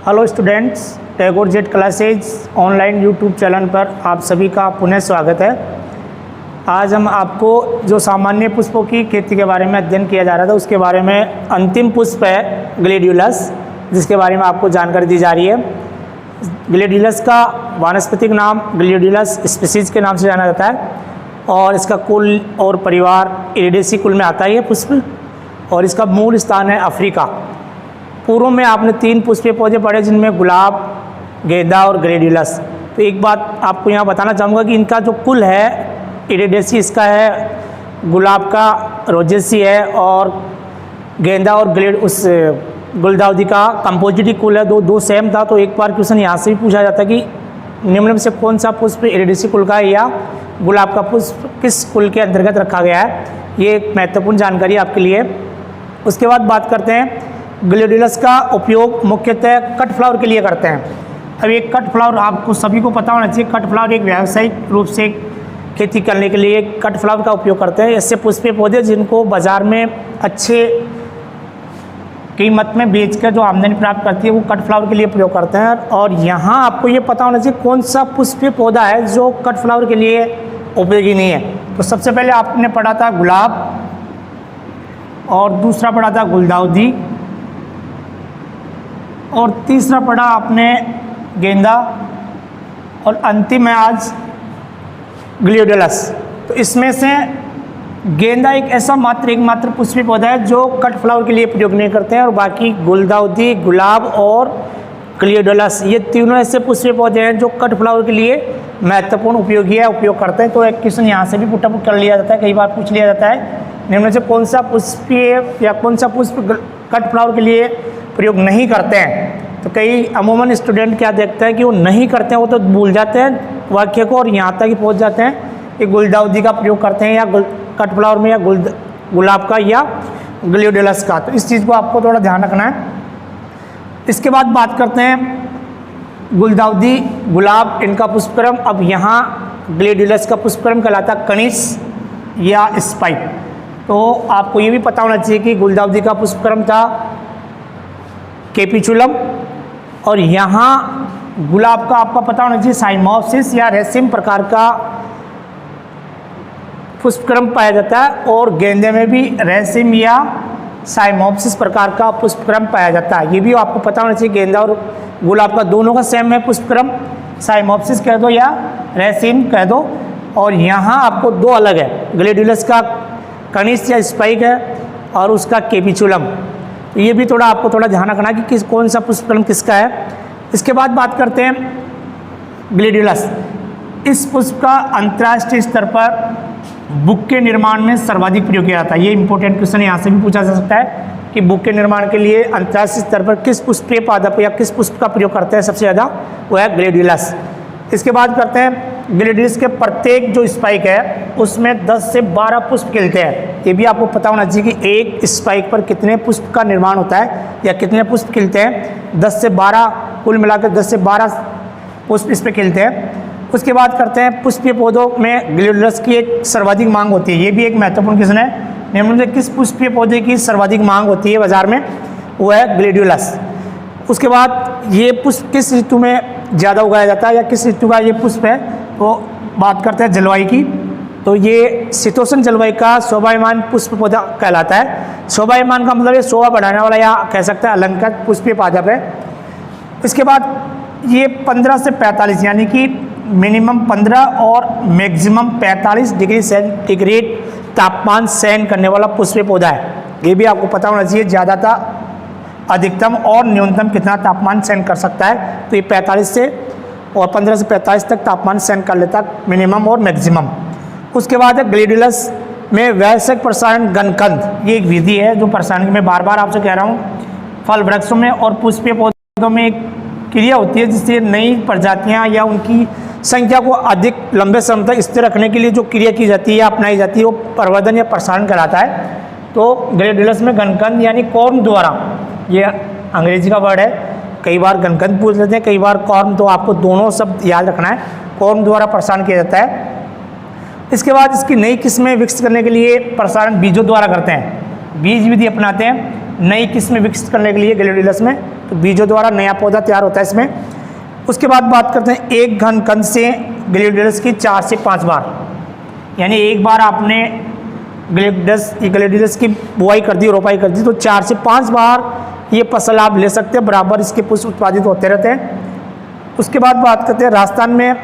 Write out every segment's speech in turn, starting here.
Hello students, Tagore jet classes online YouTube channel पर आप सभी का पुनः स्वागत है। आज हम आपको जो सामान्य पुष्पों की खेती के बारे में अध्ययन किया जा रहा था उसके बारे में अंतिम पुष्प है ग्लेडियोलस, जिसके बारे में आपको जानकारी दी जा रही है। ग्लेडियोलस का वानस्पतिक नाम ग्लेडियोलस स्पीसीज के नाम से जाना जाता है और इसका कुल और परिवार इरिडेसी कुल में आता है ये पुष्प, और इसका मूल स्थान है अफ्रीका। पूर्व में आपने 3 पुष्पीय पौधे पढ़े जिनमें गुलाब, गेंदा और ग्लेडियोलस। तो एक बात आपको यहाँ बताना चाहूँगा कि इनका जो कुल है इरिडेसी इसका है, गुलाब का रोजेसी है, और गेंदा और गुलदाउदी का कंपोजिट कुल है। दो सेम था। तो एक बार क्वेश्चन यहाँ से भी पूछा जाता है कि निम्न में से कौन सा पुष्प इरिडेसी कुल का है या गुलाब का पुष्प किस कुल के अंतर्गत रखा गया है। ये एक महत्वपूर्ण जानकारी आपके लिए। उसके बाद बात करते हैं ग्लेडियोलस का उपयोग मुख्यतः कट फ्लावर के लिए करते हैं। अब ये कट फ्लावर आपको सभी को पता होना चाहिए। कट फ्लावर एक व्यावसायिक रूप से खेती करने के लिए कट फ्लावर का उपयोग करते हैं। ऐसे पुष्पीय पौधे जिनको बाज़ार में अच्छे कीमत में बेचकर जो आमदनी प्राप्त करती है वो कट फ्लावर के लिए प्रयोग करते हैं। और यहाँ आपको ये पता होना चाहिए कौन सा पुष्पीय पौधा है जो कट फ्लावर के लिए उपयोगी नहीं है। तो सबसे पहले आपने पढ़ा था गुलाब, और दूसरा पढ़ा था गुलदाउदी, और तीसरा पढ़ा आपने गेंदा, और अंतिम है आज ग्लेडियोलस। तो इसमें से गेंदा एकमात्र पुष्पीय पौधा है जो कट फ्लावर के लिए प्रयोग नहीं करते हैं, और बाकी गुलदाउदी, गुलाब और ग्लेडियोलस ये तीनों ऐसे पुष्पीय पौधे हैं जो कट फ्लावर के लिए महत्वपूर्ण उपयोग करते हैं। तो एक क्वेश्चन यहाँ से भी पुट कर लिया जाता है, कई बार पूछ लिया जाता है निम्न से कौन सा पुष्पीय या कौन सा पुष्प कट फ्लावर के लिए प्रयोग नहीं करते हैं। तो कई अमूमन स्टूडेंट क्या देखते हैं कि वो नहीं करते हैं, वो तो भूल जाते हैं वाक्य को और यहाँ तक ही पहुँच जाते हैं कि गुलदाउदी का प्रयोग करते हैं या कट फ्लावर में, या गुलाब का या ग्लेडियोलस का। तो इस चीज़ को आपको थोड़ा ध्यान रखना है। इसके बाद बात करते हैं गुलदाउदी, गुलाब, इनका पुष्पक्रम। अब यहाँ ग्लेडियोलस का पुष्पक्रम कहलाता कनिस या स्पाइक। तो आपको ये भी पता होना चाहिए कि गुलदाउदी का पुष्पक्रम था कैपिचुलम, और यहाँ गुलाब का आपका पता होना चाहिए साइमोप्सिस या रेसिम प्रकार का पुष्पक्रम पाया जाता है, और गेंदे में भी रेसिम या साइमोप्सिस प्रकार का पुष्पक्रम पाया जाता है। ये भी आपको पता होना चाहिए गेंदा और गुलाब का दोनों का सेम है पुष्पक्रम, साइमोप्सिस कह दो या रेसिम कह दो। और यहाँ आपको 2 अलग है, ग्लेडियोलस का कनिस या स्पाइक है और उसका कैपिचुलम। तो ये भी आपको थोड़ा ध्यान रखना कि कौन सा पुष्पक्रम किसका है। इसके बाद बात करते हैं ग्लेडियोलस। इस पुष्प का अंतर्राष्ट्रीय स्तर पर बुक के निर्माण में सर्वाधिक प्रयोग किया जाता है। ये इंपॉर्टेंट क्वेश्चन यहाँ से भी पूछा जा सकता है कि बुक के निर्माण के लिए अंतर्राष्ट्रीय स्तर पर किस पुष्पीय पादप या किस पुष्प का प्रयोग करते हैं सबसे ज़्यादा, वो है ग्लेडियोलस। इसके बाद करते हैं ग्लेडियोलस के प्रत्येक जो स्पाइक है उसमें 10 से 12 पुष्प खिलते हैं। ये भी आपको पता होना चाहिए कि एक स्पाइक पर कितने पुष्प का निर्माण होता है या कितने पुष्प खिलते हैं। 10 से 12 कुल मिलाकर 10 से 12 पुष्प इस पर खिलते हैं। उसके बाद करते हैं पुष्पीय पौधों में ग्लेडियोलस की एक सर्वाधिक मांग होती है। ये भी एक महत्वपूर्ण क्वेश्चन है। निम्न में किस पुष्पीय पौधे की सर्वाधिक मांग होती है बाजार में, वो है ग्लेडियोलस। उसके बाद ये पुष्प किस ऋतु में ज़्यादा उगाया जाता है या किस ऋतु का ये पुष्प है, तो बात करते हैं जलवायु की। तो ये शीतोष्ण जलवायु का शोभायमान पुष्प पौधा कहलाता है। शोभायमान का मतलब ये शोभा बढ़ाने वाला या कह सकते हैं अलंकृत पुष्पीय पादप है। इसके बाद ये 15 से 45 यानी कि मिनिमम 15 और मैक्सिमम 45 डिग्री सेंटीग्रेड तापमान सहन करने वाला पुष्पीय पौधा है। ये भी आपको पता होना चाहिए ज़्यादातर अधिकतम और न्यूनतम कितना तापमान सहन कर सकता है। तो ये 45 से और 15 से 45 तक तापमान सहन कर लेता है, मिनिमम और मैक्सिमम। उसके बाद है ग्लेडियोलस में वैश्विक प्रसारण गणकंद। ये एक विधि है जो प्रसारण में बार बार आपसे कह रहा हूँ, फल वृक्षों में और पुष्पीय पौधों में एक क्रिया होती है जिससे नई प्रजातियाँ या उनकी संख्या को अधिक लंबे समय तक स्थिर रखने के लिए जो क्रिया की जाती है या अपनाई जाती है वो प्रवर्धन या प्रसारण कहलाता है। तो ग्लेडियोलस में गणकंद यानी कॉर्म द्वारा, ये अंग्रेजी का वर्ड है, कई बार गणकंद पूछ लेते हैं, कई बार कॉर्म, तो आपको दोनों शब्द याद रखना है। कॉर्म द्वारा प्रसारण किया जाता है। इसके बाद इसकी नई किस्में विकसित करने के लिए प्रसारण बीजों द्वारा करते हैं, बीज विधि अपनाते हैं। नई किस्में विकसित करने के लिए ग्लेडियोलस में, तो बीजों द्वारा नया पौधा तैयार होता है इसमें। उसके बाद बात करते हैं एक घन कंद से ग्लेडियोलस की 4 से 5 बार, यानी एक बार आपने ग्लेडियोलस की बुआई कर दी, रोपाई कर दी, तो 4 से 5 बार ये फसल आप ले सकते हैं, बराबर इसके पुष्प उत्पादित होते रहते हैं। उसके बाद बात करते हैं राजस्थान में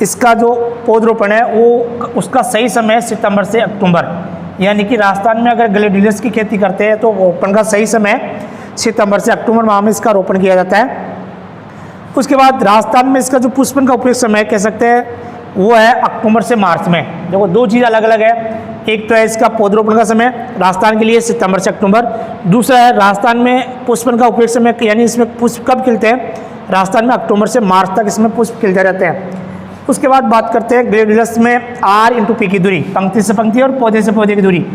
इसका जो पौधरोपण है वो उसका सही समय है सितंबर से अक्टूबर, यानी कि राजस्थान में अगर ग्लेडियोलस की खेती करते हैं तो रोपण का सही समय सितंबर से अक्टूबर माह में इसका रोपण किया जाता है। उसके बाद राजस्थान में इसका जो पुष्पन का उपयुक्त समय कह सकते हैं वो है अक्टूबर से मार्च में। देखो दो चीज़ अलग अलग है, एक तो है इसका पौधरोपण का समय राजस्थान के लिए सितंबर से अक्टूबर, दूसरा है राजस्थान में पुष्पन का उपयुक्त समय, यानी इसमें पुष्प कब खिलते हैं, राजस्थान में अक्टूबर से मार्च तक इसमें पुष्प खिलते रहते हैं। उसके बाद बात करते हैं ग्लेडियोलस में R/P की दूरी, पंक्ति से पंक्ति और पौधे से पौधे की दूरी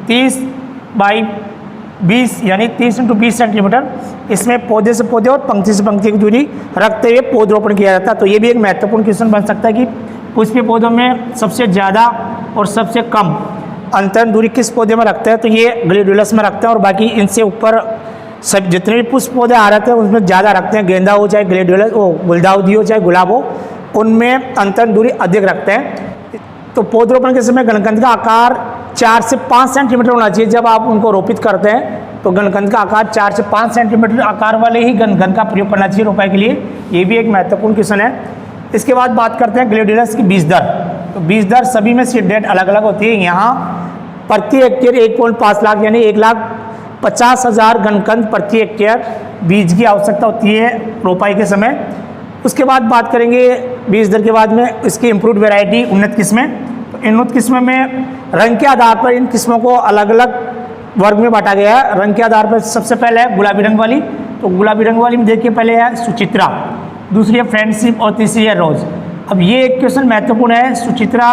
30/20 यानी 30x20 सेंटीमीटर इसमें पौधे से पौधे और पंक्ति से पंक्ति की दूरी रखते हुए पौधरोपण किया जाता है। तो ये भी एक महत्वपूर्ण क्वेश्चन बन सकता है कि पुष्पीय पौधों में सबसे ज़्यादा और सबसे कम अंतर दूरी किस पौधे में रखते हैं, तो ये ग्लेडियोलस में रखते हैं, और बाकी इनसे ऊपर सब जितने भी पुष्प पौधे आ रहे हैं उसमें ज़्यादा रखते हैं, गेंदा हो चाहे ग्लेडियोलस हो, गुलदाउदी हो चाहे गुलाब हो, उनमें अंतर दूरी अधिक रखते हैं। तो पौधरोपण के समय गणकंद का आकार 4 से 5 सेंटीमीटर होना चाहिए। जब आप उनको रोपित करते हैं तो गणकंद का आकार 4 से 5 सेंटीमीटर आकार वाले ही गणकंद का प्रयोग करना चाहिए रोपाई के लिए, ये भी एक महत्वपूर्ण क्वेश्चन है। इसके बाद बात करते हैं ग्लेडियोलस की बीज दर। तो बीज दर सभी में सीड रेट अलग अलग होती है। यहाँ प्रति हेक्टेयर 1.5 लाख यानी 1,50,000 गणकंद प्रति हेक्टेयर बीज की आवश्यकता होती है रोपाई के समय। उसके बाद बात करेंगे बीज दर के बाद में इसकी इम्प्रूव्ड वैरायटी उन्नत किस्में। तो उन्नत किस्में में रंग के आधार पर इन किस्मों को अलग अलग वर्ग में बांटा गया है। रंग के आधार पर सबसे पहले है गुलाबी रंग वाली, तो गुलाबी रंग वाली में देखिए पहले है सुचित्रा, दूसरी है फ्रेंडशिप और तीसरी है रोज। अब ये एक क्वेश्चन महत्वपूर्ण है, सुचित्रा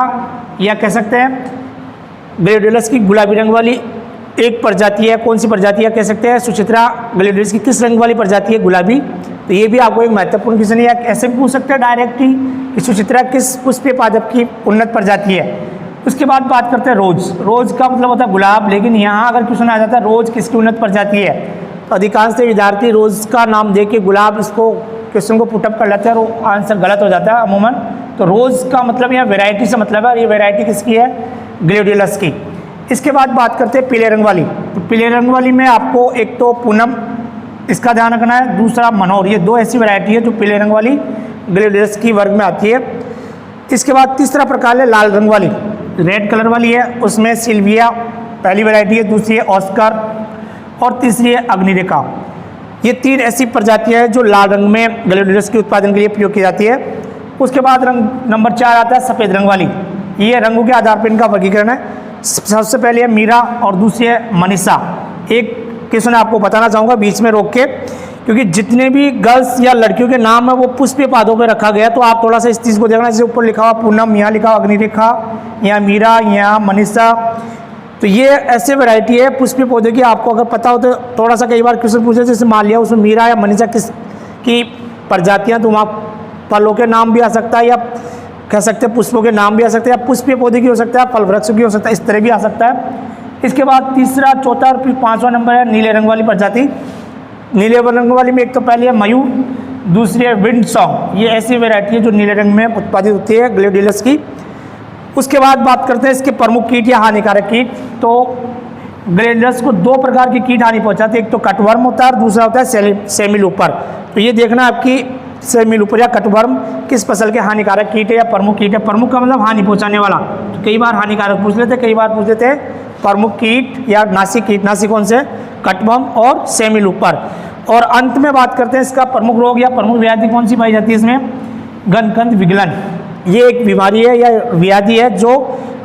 या कह सकते हैं ग्लेडियोलस की गुलाबी रंग वाली एक प्रजाति है, कौन सी प्रजाति है कह सकते हैं सुचित्रा ग्लेडियोलस की किस रंग वाली प्रजाति है, गुलाबी। तो ये भी आपको एक महत्वपूर्ण क्वेश्चन है, ऐसे भी पूछ सकते हैं डायरेक्ट ही कि सुचित्रा किस पुष्पीय पादप की उन्नत प्रजाति है। उसके बाद बात करते हैं रोज। रोज का मतलब होता है गुलाब, लेकिन यहाँ अगर क्वेश्चन आ जाता है रोज किसकी उन्नत प्रजाति है, तो अधिकांश विद्यार्थी रोज का नाम दे के गुलाब इसको क्वेश्चन को पुटअप कर लेते हैं और आंसर गलत हो जाता है अमूमन। तो रोज का मतलब यहाँ वैरायटी से मतलब है, ये वैरायटी किसकी है, ग्लेडियोलस की। इसके बाद बात करते हैं पीले रंग वाली। तो पीले रंग वाली में आपको एक तो पूनम इसका ध्यान रखना है, दूसरा मनोहर, ये दो ऐसी वैरायटी है जो पीले रंग वाली ग्लेडियोलस की वर्ग में आती है। इसके बाद तीसरा प्रकार है लाल रंग वाली, रेड कलर वाली है, उसमें सिल्विया पहली वैरायटी है, दूसरी है ऑस्कर और तीसरी है अग्निरेखा। ये तीन ऐसी प्रजातियां हैं जो लाल रंग में ग्लेडियोलस के उत्पादन के लिए प्रयोग की जाती है। उसके बाद रंग नंबर 4 आता है सफ़ेद रंग वाली। ये रंगों के आधार पर इनका वर्गीकरण है। सबसे पहले है मीरा और दूसरी है मनीषा। एक क्वेश्चन आपको बताना चाहूँगा बीच में रोक के, क्योंकि जितने भी गर्ल्स या लड़कियों के नाम है वो पुष्पीय पादों पे रखा गया, तो आप थोड़ा सा इस चीज़ को देखना। जैसे ऊपर लिखा हुआ पूनम, यहाँ लिखा हुआ अग्निरेखा, यहाँ मीरा, यहाँ मनीषा। तो ये ऐसे वैरायटी है पुष्पीय पौधे की, आपको अगर पता हो तो थोड़ा सा कई बार क्वेश्चन पूछे, जैसे मान लिया उसमें मीरा या मनीषा किस की प्रजातियाँ, तो वहाँ फलों के नाम भी आ सकता है या कह सकते हैं पुष्पों के नाम भी आ सकते हैं, या पुष्पीय पौधे की हो सकता है, फल वृक्ष की हो सकता है, इस तरह भी आ सकता है। इसके बाद तीसरा, चौथा और फिर 5वां नंबर है नीले रंग वाली प्रजाति। नीले रंग वाली में एक तो पहली है मयूर, दूसरी है विंड सॉन्ग। ये ऐसी वैरायटी है जो नीले रंग में उत्पादित होती है ग्लेडियोलस की। उसके बाद बात करते हैं इसके प्रमुख कीट या हानिकारक कीट। तो ग्लेडियोलस को 2 प्रकार के कीट हानि पहुंचाते हैं, एक तो कटवर्म होता है और दूसरा होता है सेमिलूपर। तो ये देखना आपकी सेमिलूपर या कटवर्म किस फसल के हानिकारक कीट है या प्रमुख कीट है। प्रमुख का मतलब हानि पहुंचाने वाला, तो कई बार हानिकारक पूछ लेते, कई बार पूछ लेते हैं प्रमुख कीट या नासिक कीट। नासिक कौन से, कटवर्म और सेमिलूपर। और अंत में बात करते हैं इसका प्रमुख रोग या प्रमुख व्याधि कौन सी पाई जाती है इसमें, गणकंद विगलन। ये एक बीमारी है या व्याधि है जो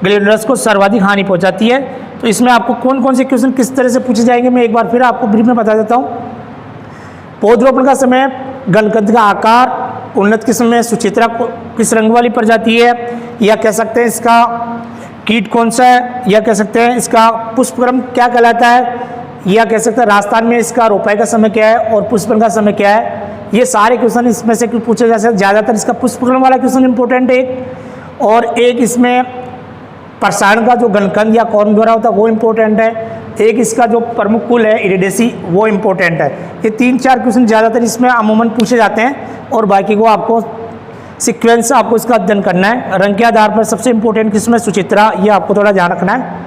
ग्लेडियोलस को सर्वाधिक हानि पहुंचाती है। तो इसमें आपको कौन कौन से क्वेश्चन किस तरह से पूछे जाएंगे मैं एक बार फिर आपको ब्रीफ में बता देता हूँ। पौधरोपण का समय, गणकंद का आकार, उन्नत किस्म में सुचित्रा किस रंग वाली प्रजाति है, या कह सकते हैं इसका कीट कौन सा है, या कह सकते हैं इसका पुष्पक्रम क्या कहलाता है, या कह सकते हैं राजस्थान में इसका रोपाई का समय क्या है और पुष्पन का समय क्या है। ये सारे क्वेश्चन इसमें से पूछे जा सकते। ज़्यादातर इसका पुष्पक्रम वाला क्वेश्चन इंपॉर्टेंट है एक, और एक इसमें प्रसारण का जो गणकंद या कॉर्म द्वारा होता है वो इम्पोर्टेंट है, एक इसका जो प्रमुख कुल है इरिडेसी वो इम्पोर्टेंट है। ये 3-4 क्वेश्चन ज़्यादातर इसमें अमूमन पूछे जाते हैं और बाकी को आपको सीक्वेंस आपको इसका अध्ययन करना है। रंग के आधार पर सबसे इंपॉर्टेंट किस्म है सुचित्रा, ये आपको थोड़ा ध्यान रखना है।